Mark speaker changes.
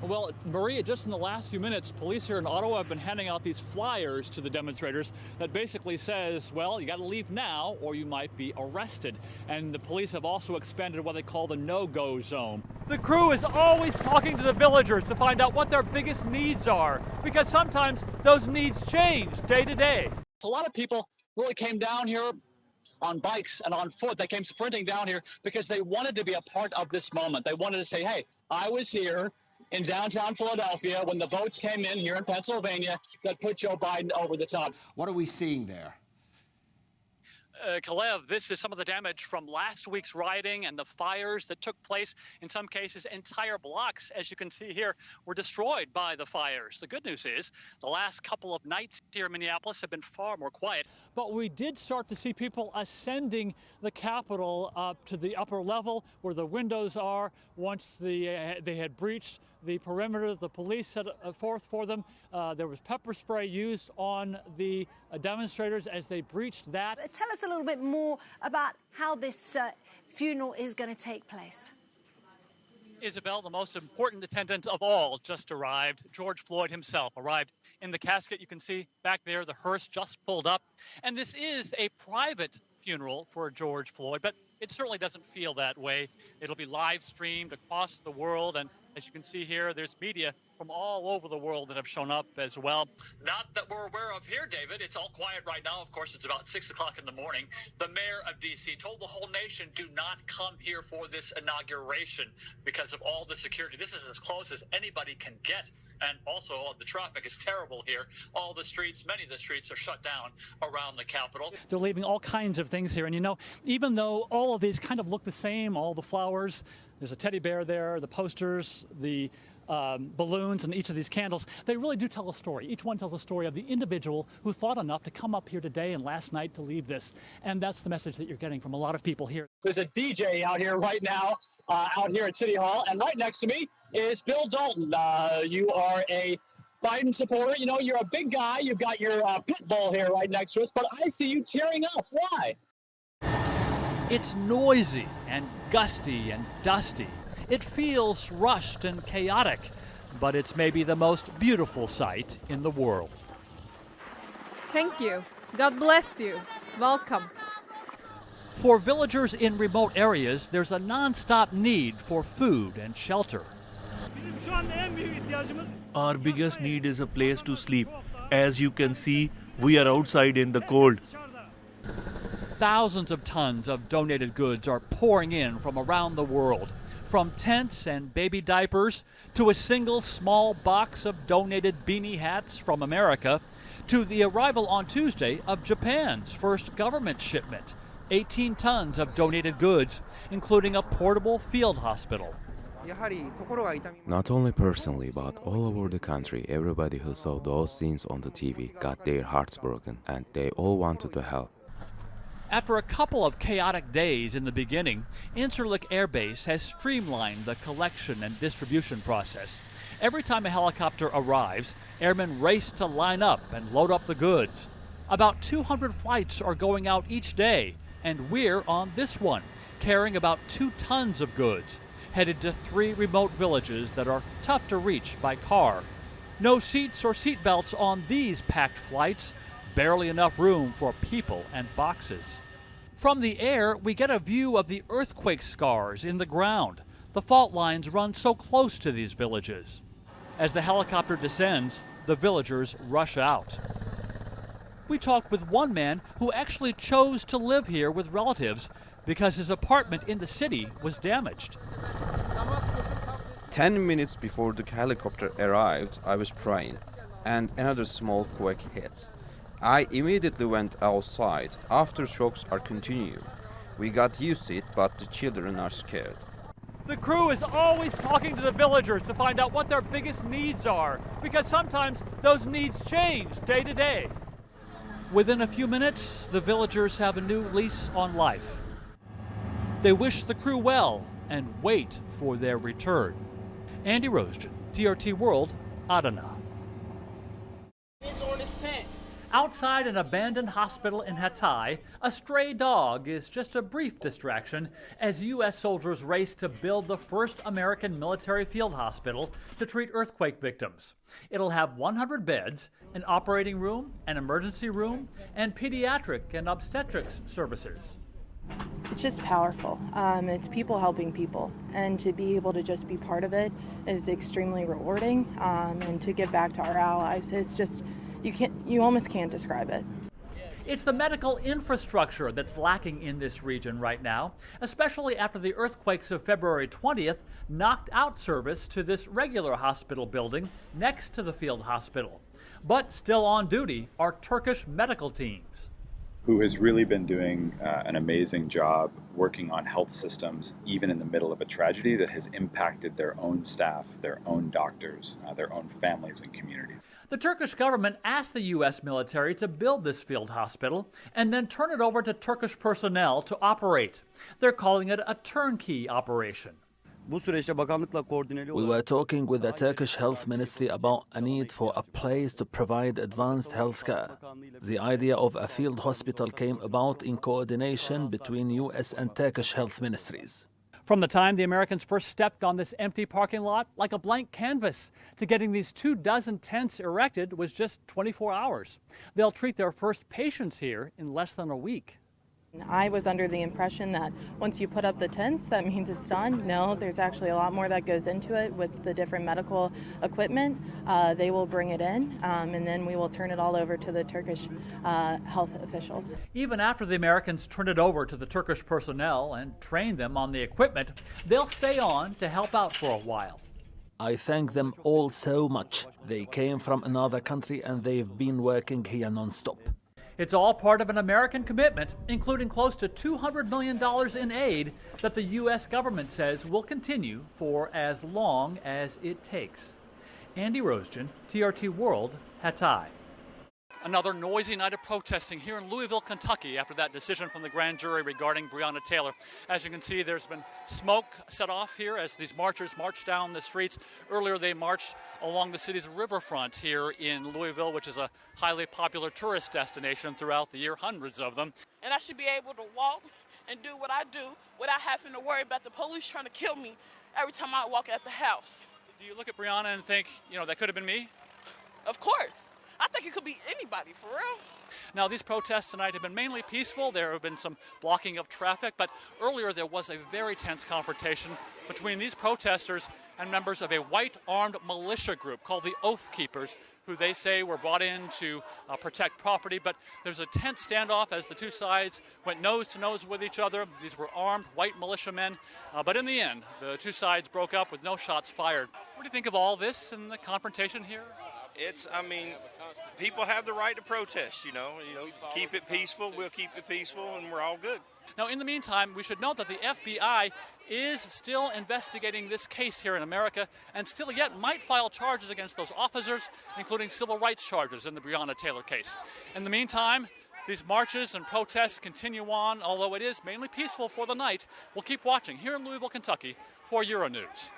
Speaker 1: Well, Maria, just in the last few minutes, police here in Ottawa have been handing out these flyers to the demonstrators that basically says, well, you got to leave now or you might be arrested. And the police have also expanded what they call the no-go zone. The crew is always talking to the villagers to find out what their biggest needs are, because sometimes those needs change day to day.
Speaker 2: A lot of people really came down here on bikes and on foot. They came sprinting down here because they wanted to be a part of this moment. They wanted to say, hey, I was here in downtown Philadelphia when the votes came in here in Pennsylvania that put Joe Biden over the top.
Speaker 3: What are we seeing there?
Speaker 1: Kalev, this is some of the damage from last week's rioting and the fires that took place. In some cases, entire blocks, as you can see here, were destroyed by the fires. The good news is the last couple of nights here in Minneapolis have been far more quiet. But we did start to see people ascending the Capitol up to the upper level where the windows are once they had breached the perimeter. The police set forth for them. There was pepper spray used on the demonstrators as they breached that.
Speaker 4: Tell us a little bit more about how this funeral is going to take place.
Speaker 1: Isabel, the most important attendant of all, just arrived. George Floyd himself arrived in the casket. You can see back there the hearse just pulled up. And this is a private funeral for George Floyd, but it certainly doesn't feel that way. It'll be live streamed across the world. And as you can see here, there's media from all over the world that have shown up as well. Not that we're aware of here, David. It's all quiet right now. Of course, it's about 6 o'clock in the morning. The mayor of D.C. told the whole nation, do not come here for this inauguration because of all the security. This is as close as anybody can get. And also, the traffic is terrible here. All the streets, many of the streets are shut down around the Capitol. They're leaving all kinds of things here. And, you know, even though all of these kind of look the same, all the flowers, there's a teddy bear there, the posters, the balloons, and each of these candles, they really do tell a story. Each one tells a story of the individual who thought enough to come up here today and last night to leave this. And that's the message that you're getting from a lot of people here.
Speaker 2: There's a DJ out here right now, out here at City Hall, and right next to me is Bill Dalton. You are a Biden supporter. You know, you're a big guy. You've got your pit bull here right next to us, but I see you tearing up. Why?
Speaker 1: It's noisy and gusty and dusty. It feels rushed and chaotic, but it's maybe the most beautiful sight in the world.
Speaker 5: Thank you. God bless you. Welcome.
Speaker 1: For villagers in remote areas, there's a non-stop need for food and shelter.
Speaker 6: Our biggest need is a place to sleep. As you can see, we are outside in the cold.
Speaker 1: Thousands of tons of donated goods are pouring in from around the world, from tents and baby diapers to a single small box of donated beanie hats from America to the arrival on Tuesday of Japan's first government shipment, 18 tons of donated goods, including a portable field hospital.
Speaker 7: Not only personally, but all over the country, everybody who saw those scenes on the TV got their hearts broken, and they all wanted to help.
Speaker 1: After a couple of chaotic days in the beginning, Incirlik Air Base has streamlined the collection and distribution process. Every time a helicopter arrives, airmen race to line up and load up the goods. About 200 flights are going out each day, and we're on this one, carrying about 2 tons of goods, headed to 3 remote villages that are tough to reach by car. No seats or seat belts on these packed flights, barely enough room for people and boxes. From the air, we get a view of the earthquake scars in the ground. The fault lines run so close to these villages. As the helicopter descends, the villagers rush out. We talked with one man who actually chose to live here with relatives because his apartment in the city was damaged.
Speaker 8: 10 minutes before the helicopter arrived, I was praying, and another small quake hit. I immediately went outside. Aftershocks are continuing. We got used to it, but the children are scared.
Speaker 1: The crew is always talking to the villagers to find out what their biggest needs are, because sometimes those needs change day to day. Within a few minutes, the villagers have a new lease on life. They wish the crew well and wait for their return. Andy Roesgen, TRT World, Adana. Outside an abandoned hospital in Hatay, a stray dog is just a brief distraction as U.S. soldiers race to build the first American military field hospital to treat earthquake victims. It'll have 100 beds, an operating room, an emergency room, and pediatric and obstetrics services.
Speaker 3: It's just powerful. It's people helping people, and to be able to just be part of it is extremely rewarding. And to give back to our allies, it's just you almost can't describe it.
Speaker 1: It's the medical infrastructure that's lacking in this region right now, especially after the earthquakes of February 20th knocked out service to this regular hospital building next to the field hospital. But still on duty are Turkish medical teams,
Speaker 9: who has really been doing an amazing job working on health systems, even in the middle of a tragedy that has impacted their own staff, their own doctors, their own families and communities.
Speaker 1: The Turkish government asked the U.S. military to build this field hospital and then turn it over to Turkish personnel to operate. They're calling it a turnkey operation.
Speaker 10: We were talking with the Turkish Health Ministry about a need for a place to provide advanced health care. The idea of a field hospital came about in coordination between U.S. and Turkish health ministries.
Speaker 1: From the time the Americans first stepped on this empty parking lot, like a blank canvas, to getting these 24 tents erected was just 24 hours. They'll treat their first patients here in less than a week.
Speaker 3: I was under the impression that once you put up the tents, that means it's done. No, there's actually a lot more that goes into it with the different medical equipment. They will bring it in, and then we will turn it all over to the Turkish health officials.
Speaker 1: Even after the Americans turn it over to the Turkish personnel and train them on the equipment, they'll stay on to help out for a while.
Speaker 10: I thank them all so much. They came from another country and they've been working here non-stop.
Speaker 1: It's all part of an American commitment, including close to $200 million in aid that the U.S. government says will continue for as long as it takes. Andy Roesgen, TRT World, Hatay. Another noisy night of protesting here in Louisville, Kentucky after that decision from the grand jury regarding Breonna Taylor. As you can see, there's been smoke set off here as these marchers march down the streets. Earlier, they marched along the city's riverfront here in Louisville, which is a highly popular tourist destination throughout the year, hundreds of them.
Speaker 11: And I should be able to walk and do what I do without having to worry about the police trying to kill me every time I walk out the house.
Speaker 1: Do you look at Breonna and think, that could have been me?
Speaker 11: Of course. I think it could be anybody, for real.
Speaker 1: Now, these protests tonight have been mainly peaceful. There have been some blocking of traffic, but earlier there was a very tense confrontation between these protesters and members of a white armed militia group called the Oath Keepers, who they say were brought in to protect property. But there's a tense standoff as the two sides went nose to nose with each other. These were armed white militiamen. But in the end, the two sides broke up with no shots fired. What do you think of all this and the confrontation here?
Speaker 12: People have the right to protest, keep it peaceful, we'll keep it peaceful, and we're all good.
Speaker 1: Now, in the meantime, we should note that the FBI is still investigating this case here in America and still yet might file charges against those officers, including civil rights charges in the Breonna Taylor case. In the meantime, these marches and protests continue on, although it is mainly peaceful for the night. We'll keep watching here in Louisville, Kentucky for Euronews.